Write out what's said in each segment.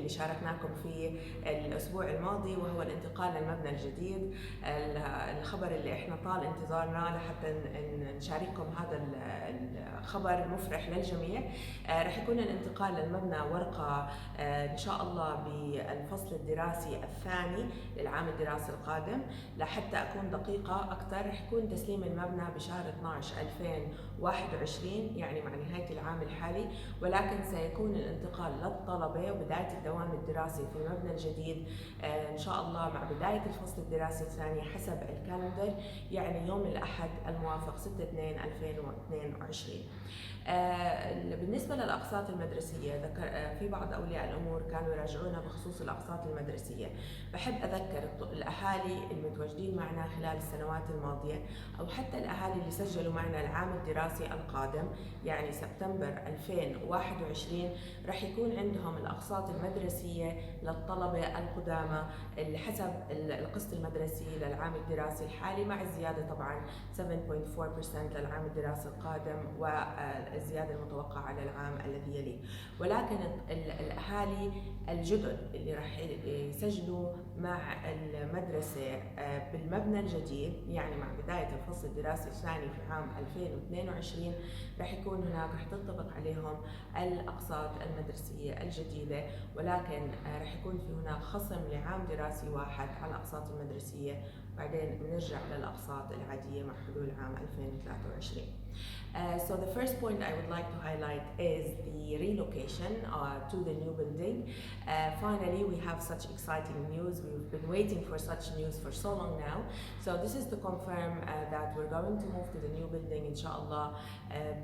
اللي شاركناكم فيه الأسبوع الماضي، وهو الانتقال للمبنى الجديد. الخبر اللي احنا طال انتظارنا لحتى نشارككم هذا الخبر المفرح للجميع. رح يكون الانتقال للمبنى ورقة إن شاء الله بالفصل الدراسي الثاني للعام الدراسي القادم. لحتى أكون دقيقة أكثر، رح يكون تسليم المبنى بشهر 12/2021، يعني مع نهاية العام الحالي، ولكن سيكون الانتقال للطلبة وبداية الدوام الدراسي في المبنى الجديد إن شاء الله مع بداية الفصل الدراسي الثاني حسب الكالندر، يعني يوم الأحد الموافق 6/2/2022. بالنسبة للأقساط المدرسية، في بعض أولياء الأمور كانوا يراجعونا بخصوص الأقساط المدرسية. بحب أذكر الأهالي المتواجدين معنا خلال السنوات الماضية، أو حتى الأهالي اللي سجلوا معنا العام الدراسي القادم يعني سبتمبر 2021، رح يكون عندهم الأقساط المدرسية للطلبة القدامى اللي حسب القسط المدرسي للعام الدراسي الحالي، مع الزيادة طبعا 7.4% للعام الدراسي القادم والزيادة المتوقعة على العام الذي يليه. ولكن الأهالي الجدد اللي رح يسجلوا مع المدرسة بالمبنى الجديد، يعني مع بداية الفصل الدراسي الثاني في عام 2022، رح يكون هناك، رح تنطبق عليهم الأقساط المدرسية الجديدة، ولكن رح يكون في هناك خصم لعام دراسي واحد على الأقساط المدرسية، بعدين بنرجع للأقساط العادية مع حلول عام 2023. So the first point I would like to highlight is the relocation to the new building. Finally, we have such exciting news. We've been waiting for such news for so long now. So this is to confirm that we're going to move to the new building, inshallah,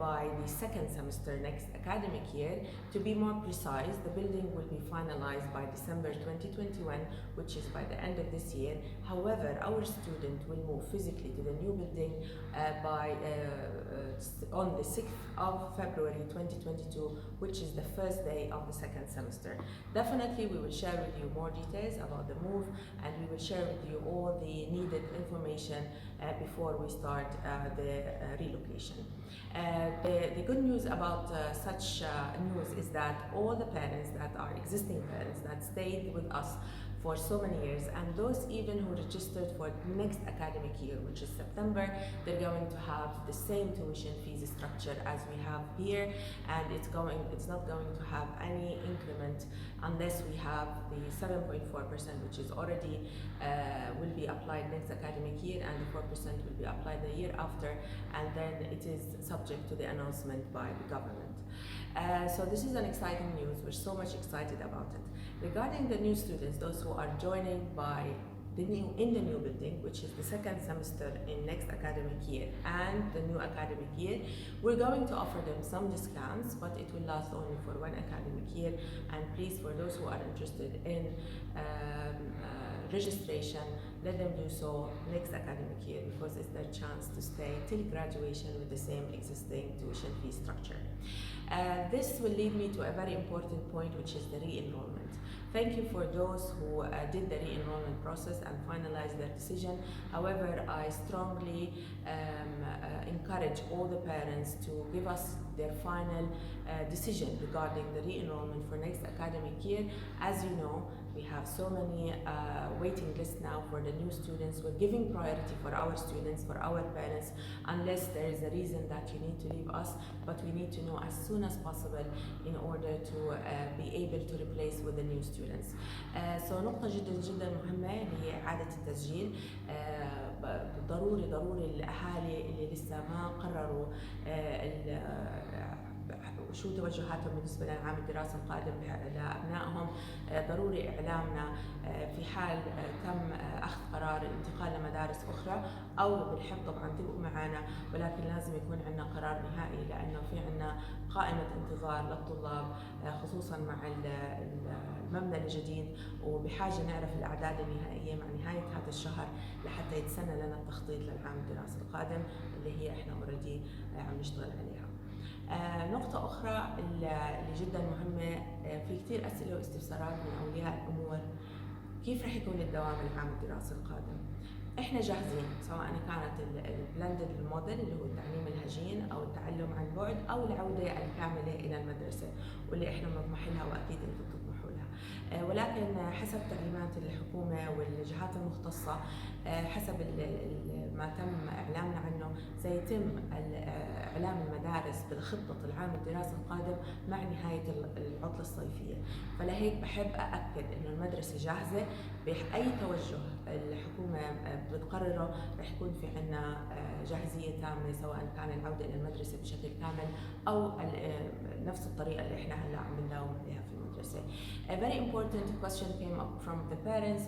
by the second semester next academic year. To be more precise, the building will be finalized by December 2021, which is by the end of this year. However, our student will move physically to the new building on the 6th of February 2022, which is the first day of the second semester. Definitely we will share with you more details about the move, and we will share with you all the needed information before we start the relocation. The good news about such news is that all the parents that are existing parents that stayed with us for so many years, and those even who registered for the next academic year, which is September, they're going to have the same tuition fees structure as we have here, and it's not going to have any increment unless we have the 7.4%, which is already will be applied next academic year, and the 4% will be applied the year after, and then it is subject to the announcement by the government. So this is an exciting news. We're so much excited about it. Regarding the new students, those who are joining in the new building, which is the second semester in next academic year and the new academic year, we're going to offer them some discounts, but it will last only for one academic year. And please, for those who are interested in registration, let them do so next academic year, because it's their chance to stay till graduation with the same existing tuition fee structure. This will lead me to a very important point, which is the re-enrollment. Thank you for those who did the re-enrollment process and finalized their decision. However, I strongly encourage all the parents to give us their final decision regarding the re-enrollment for next academic year. As you know, we have so many waiting lists now for the new students. We're giving priority for our students, for our parents, unless there is a reason that you need to leave us, but we need to know as soon as possible in order to be able to replace with the new students. So نقطة جدا مهمة اللي هي إعادة التسجيل. ضروري الأهالي اللي لسه ما قرروا شو توجهاتهم بالنسبة للعام الدراسي القادم لأبنائهم، ضروري إعلامنا في حال تم أخذ قرار الانتقال لمدارس أخرى، أو بالحب طبعا تبقوا معنا، ولكن لازم يكون عندنا قرار نهائي، لأنه في عندنا قائمة انتظار للطلاب خصوصا مع المبنى الجديد، وبحاجة نعرف الأعداد النهائية مع نهاية هذا الشهر لحتى يتسنى لنا التخطيط للعام الدراسي القادم اللي هي احنا اوريدي عم نشتغل عليها. نقطة أخرى اللي جدا مهمة، في كثير أسئلة واستفسارات من أولياء الأمور، كيف رح يكون الدوام العام الدراسي القادم؟ احنا جاهزين، سواء كانت البلندد موديل اللي هو التعليم الهجين او التعلم عن بعد او العوده الكامله الى المدرسه، واللي احنا بنطمح لها واكيد انتم بتطمحوا لها. ولكن حسب تعليمات الحكومة والجهات المختصة، حسب ما تم إعلامنا عنه، سيتم إعلام المدارس بالخطة العام الدراسي القادم مع نهاية العطلة الصيفية. فلهيك بحب أأكد إنه المدرسة جاهزة بأي توجه الحكومة بتقرره. رح يكون في عنا جاهزية تامة، سواء كان العودة إلى المدرسة بشكل كامل أو نفس الطريقة اللي إحنا هلا عم بنداوم عليها في المدرسة. A very important question came up from the parents.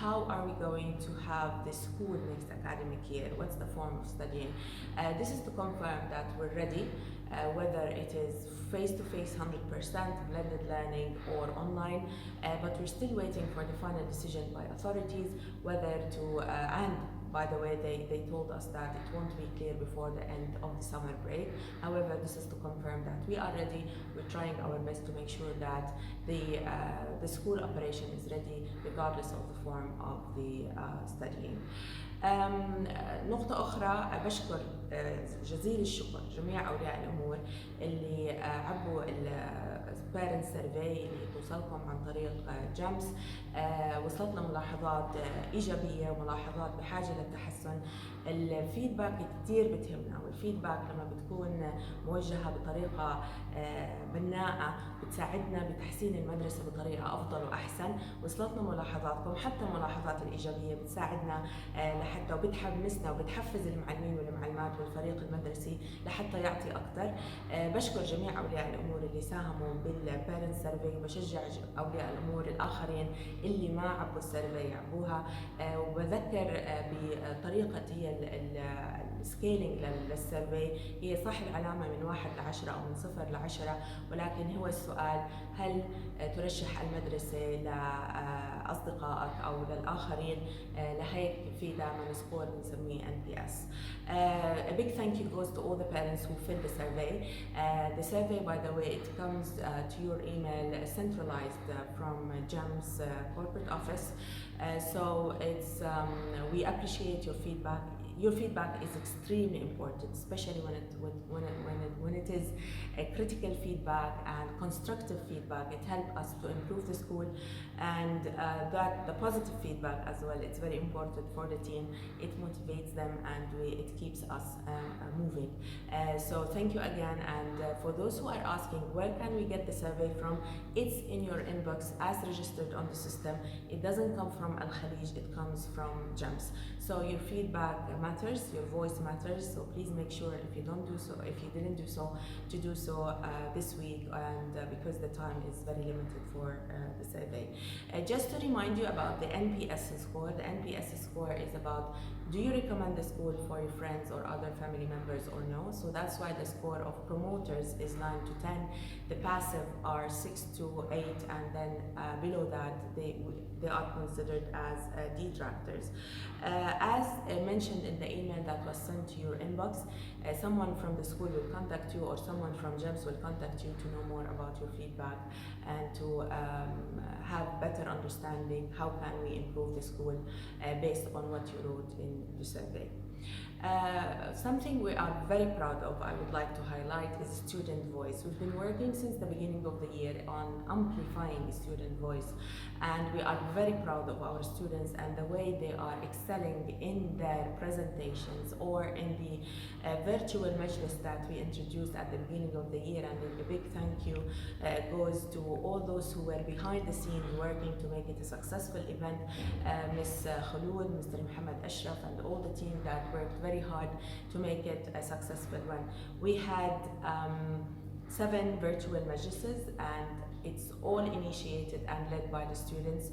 How are we going to have the school next academic year? What's the form of studying? This is to confirm that we're ready, whether it is face-to-face 100% blended learning or online, but we're still waiting for the final decision by authorities whether to, and by the way, they told us that it won't be clear before the end of the summer break. However, this is to confirm that we are ready. We're trying our best to make sure that the school operation is ready regardless of the form of the studying. نقطة أخرى، بشكر جزيل الشكر جميع أولياء الأمور اللي عبوا البارنت سيرفي اللي توصلكم عن طريق جمس. وصلتنا ملاحظات إيجابية وملاحظات بحاجة للتحسن. الفيدباك كتير بتهمنا، والفيدباك لما بتكون موجهة بطريقة بناءة بتساعدنا بتحسين المدرسة بطريقة أفضل وأحسن. وصلتنا ملاحظاتكم، حتى الملاحظات الإيجابية بتساعدنا لحتى وبتحمسنا وبتحفز المعلمين والمعلمات والفريق المدرسي لحتى يعطي أكثر. بشكر جميع أولياء الأمور اللي ساهموا بالبارنت سيرفي، وبشجع أولياء الأمور الآخرين اللي ما عبوا السيرفي يعبوها. وبذكر بطريقة هي السكيلينج للسيرفي، هي صح العلامة من 1 ل10 أو من 0 ل10، ولكن هو السؤال هل ترشح المدرسة لأصدقائك أو للآخرين. لهيك في دائما سكور بنسميه NPS. A big thank you goes to all the parents who filled the survey. The survey, by the way, it comes to your email centralized from GEM's corporate office. So it's we appreciate your feedback. Your feedback is extremely important, especially when it is a critical feedback and constructive feedback. It helps us to improve the school, and that the positive feedback as well. It's very important for the team. It motivates them, and it keeps us moving. So thank you again. And for those who are asking, where can we get the survey from? It's in your inbox as registered on the system. It doesn't come from Al Khalij. It comes from GEMS. So your feedback matters, your voice matters. So please make sure if you didn't do so, to do so this week, and because the time is very limited for the survey. Just to remind you about the NPS score. The NPS score is about, do you recommend the school for your friends or other family members or no? So that's why the score of promoters is 9 to 10. The passive are 6 to 8, and then below that they are considered as detractors. As mentioned in the email that was sent to your inbox, someone from the school will contact you, or someone from GEMS will contact you to know more about your feedback and to have better understanding how can we improve the school based on what you wrote in the survey. Something we are very proud of, I would like to highlight, is student voice. We've been working since the beginning of the year on amplifying student voice, and we are very proud of our students and the way they are excelling in their presentations or in the virtual majlis that we introduced at the beginning of the year. And a big thank you goes to all those who were behind the scenes working to make it a successful event. Ms. Khaloud, Mr. Muhammad Ashraf, and all the team that worked very hard to make it a successful one. We had 7 virtual majlises, and it's all initiated and led by the students.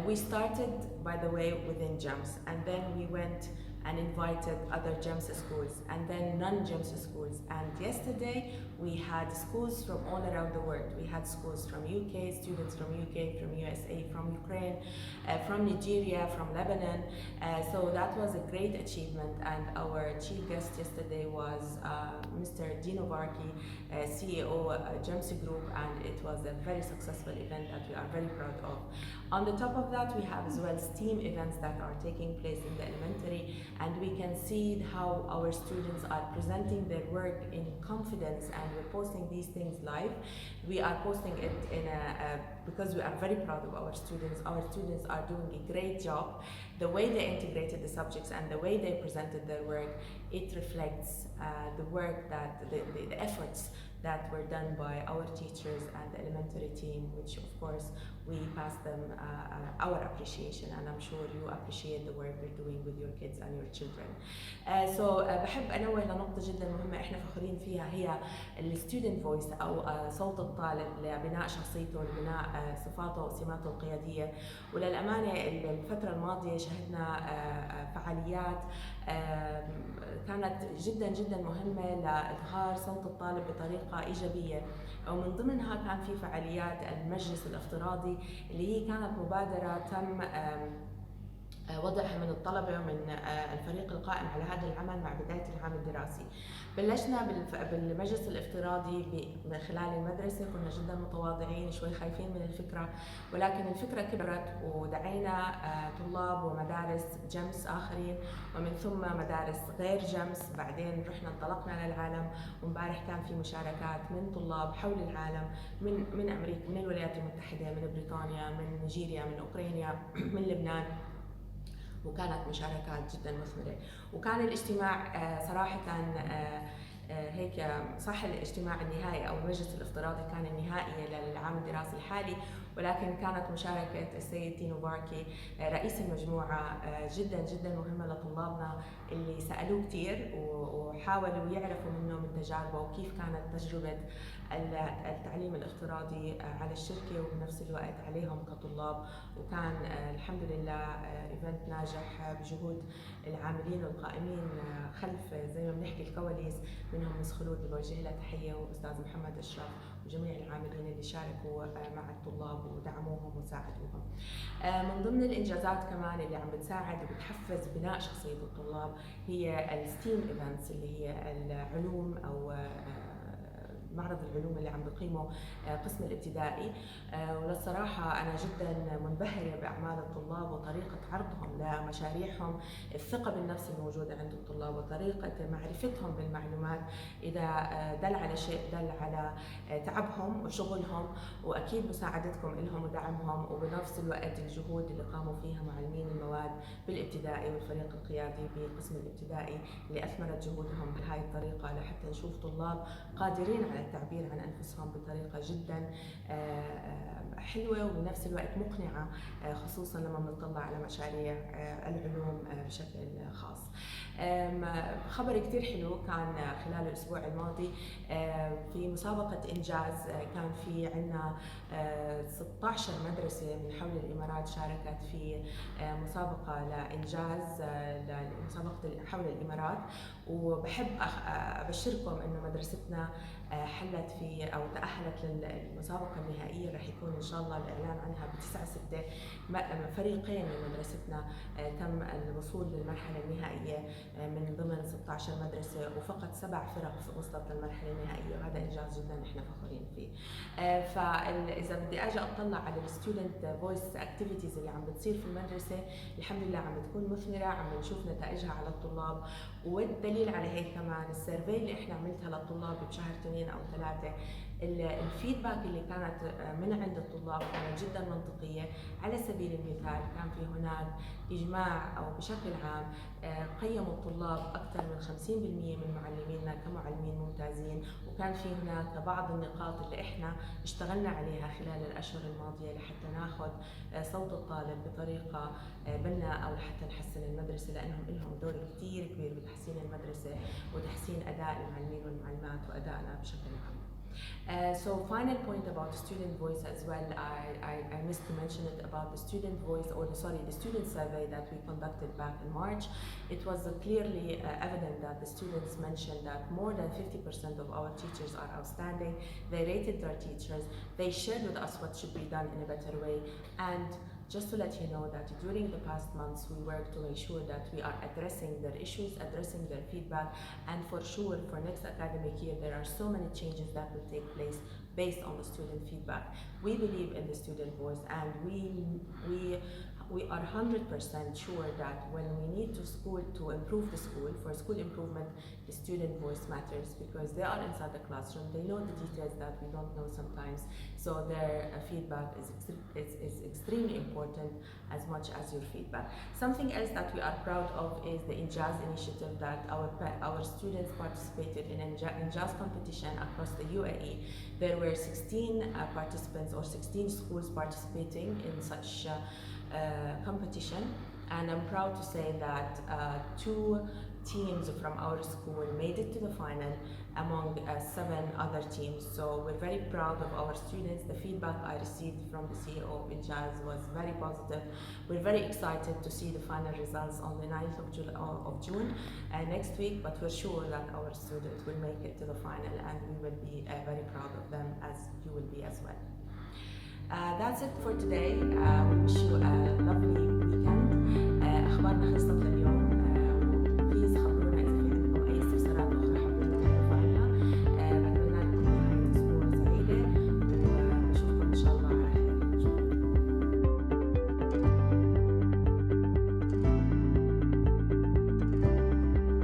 We started, by the way, within GEMS, and then we went and invited other GEMS schools and then non-GEMS schools. And yesterday we had schools from all around the world. We had schools from UK, students from UK, from USA, from Ukraine, from Nigeria, from Lebanon. So that was a great achievement. And our chief guest yesterday was Mr. Dino Varki, CEO GEMS Group, and it was a very successful event that we are very proud of. On the top of that, we have as well STEAM events that are taking place in the elementary and we can see how our students are presenting their work in confidence, and we're posting these things live. We are posting it because we are very proud of our students. Our students are doing a great job. The way they integrated the subjects and the way they presented their work, it reflects the work that the efforts that were done by our teachers and the elementary team, which of course we pass them our appreciation, and I'm sure you appreciate the work they're doing with your kids and your children. بحب انوه لنقطة جدا مهمة احنا فخورين فيها، هي الستودنت فويس او صوت الطالب لبناء شخصيته، لبناء صفاته وسماته القيادية. وللأمانة الفترة الماضية شهدنا فعاليات كانت جدا جدا مهمة لإظهار صوت الطالب بطريقة إيجابية، ومن ضمنها كان في فعاليات المجلس الافتراضي اللي هي كانت مبادرة تم وضعها من الطلبة ومن الفريق القائم على هذا العمل مع بداية العام الدراسي. بلشنا بالمجلس الافتراضي من خلال المدرسة، كنا جدا متواضعين شوي خايفين من الفكرة، ولكن الفكرة كبرت ودعينا طلاب ومدارس جمس آخرين، ومن ثم مدارس غير جمس. بعدين رحنا انطلقنا للعالم، ومبارح كان في مشاركات من طلاب حول العالم، من أمريكا، من الولايات المتحدة، من بريطانيا، من نيجيريا، من أوكرانيا، من لبنان، وكانت مشاركات جدا مثمرة. وكان الاجتماع صراحة هيك صح الاجتماع النهائي او المجلس الافتراضي كان النهائي للعام الدراسي الحالي، ولكن كانت مشاركة السيد تينو باركي رئيس المجموعة جدا جدا مهمة لطلابنا اللي سألوه كثير وحاولوا يعرفوا منه من تجاربه وكيف كانت تجربة التعليم الافتراضي على الشركة وبنفس الوقت عليهم كطلاب. وكان الحمد لله ايفنت ناجح بجهود العاملين والقائمين خلف زي ما بنحكي الكواليس، منهم مس خلود اللي بوجه لها تحية، واستاذ محمد اشرف، وجميع العاملين اللي شاركوا مع الطلاب ودعموهم وساعدوهم. من ضمن الانجازات كمان اللي عم بتساعد وبتحفز بناء شخصية الطلاب هي الستيم ايفنتس، اللي هي العلوم او معرض العلوم اللي عم بقيمه قسم الابتدائي. وللصراحة أنا جدا منبهرة بأعمال الطلاب وطريقة عرضهم لمشاريعهم، الثقة بالنفس الموجودة عند الطلاب وطريقة معرفتهم بالمعلومات. إذا دل على شيء دل على تعبهم وشغلهم، وأكيد مساعدتكم لهم ودعمهم، وبنفس الوقت الجهود اللي قاموا فيها معلمين المواد بالابتدائي والفريق القيادي بقسم الابتدائي اللي أثمرت جهودهم بهاي الطريقة لحتى نشوف طلاب قادرين على التعبير عن أنفسهم بطريقة جدا حلوة وبنفس الوقت مقنعة، خصوصا لما بنطلع على مشاريع العلوم بشكل خاص. خبر كتير حلو كان خلال الأسبوع الماضي في مسابقة إنجاز. كان في عنا 16 مدرسة من حول الإمارات شاركت في مسابقة لإنجاز لمسابقة حول الإمارات، وبحب أبشركم إنه مدرستنا حلت في أو تأهلت للمسابقة النهائية. رح يكون إن شاء الله الإعلان عنها ب9/6. فريقين من مدرستنا تم الوصول للمرحلة النهائية من ضمن 16 مدرسة، وفقط 7 فرق وصلت للمرحلة النهائية، وهذا إنجاز جدا نحن فخورين فيه. فإذا بدي أجي أطلع على الستودنت فويس أكتيفيتيز اللي عم بتصير في المدرسة، الحمد لله عم بتكون مثمرة، عم نشوف نتائجها على الطلاب. والدليل على هيك كمان السيرفي اللي احنا عملتها للطلاب بشهر 2 أو 3، الفيدباك اللي كانت من عند الطلاب كانت جدا منطقية. على سبيل المثال كان في هناك إجماع أو بشكل عام قيموا الطلاب أكثر من 50% من معلمينا كمعلمين ممتازين، وكان في هناك بعض النقاط اللي احنا اشتغلنا عليها خلال الأشهر الماضية لحتى ناخذ صوت الطالب بطريقة بناءة أو لحتى نحسن المدرسة، لأنهم لهم دور كثير كبير بتحسين المدرسة وتحسين أداء المعلمين والمعلمات وأدائنا بشكل عام. So final point about student voice as well, I missed to mention it about the student voice, or the student survey that we conducted back in March. It was clearly evident that the students mentioned that more than 50% of our teachers are outstanding. They rated their teachers, they shared with us what should be done in a better way, and just to let you know that during the past months we worked to make sure that we are addressing their issues, addressing their feedback, and for sure for next academic year there are so many changes that will take place based on the student feedback. We believe in the student voice, and we we are 100% sure that when we need to improve the school, for school improvement, the student voice matters, because they are inside the classroom, they know the details that we don't know sometimes, so their feedback is extremely important as much as your feedback. Something else that we are proud of is the Injaz initiative that our students participated in Injaz competition across the UAE. There were 16 participants or 16 schools participating in such competition, and I'm proud to say that 2 teams from our school made it to the final among 7 other teams. So we're very proud of our students. The feedback I received from the CEO of Injaz was very positive. We're very excited to see the final results on the 9th of June next week, but we're sure that our students will make it to the final, and we will be very proud of them, as you will be as well. That's it for today. We wish you a lovely weekend. أخبارنا خلصت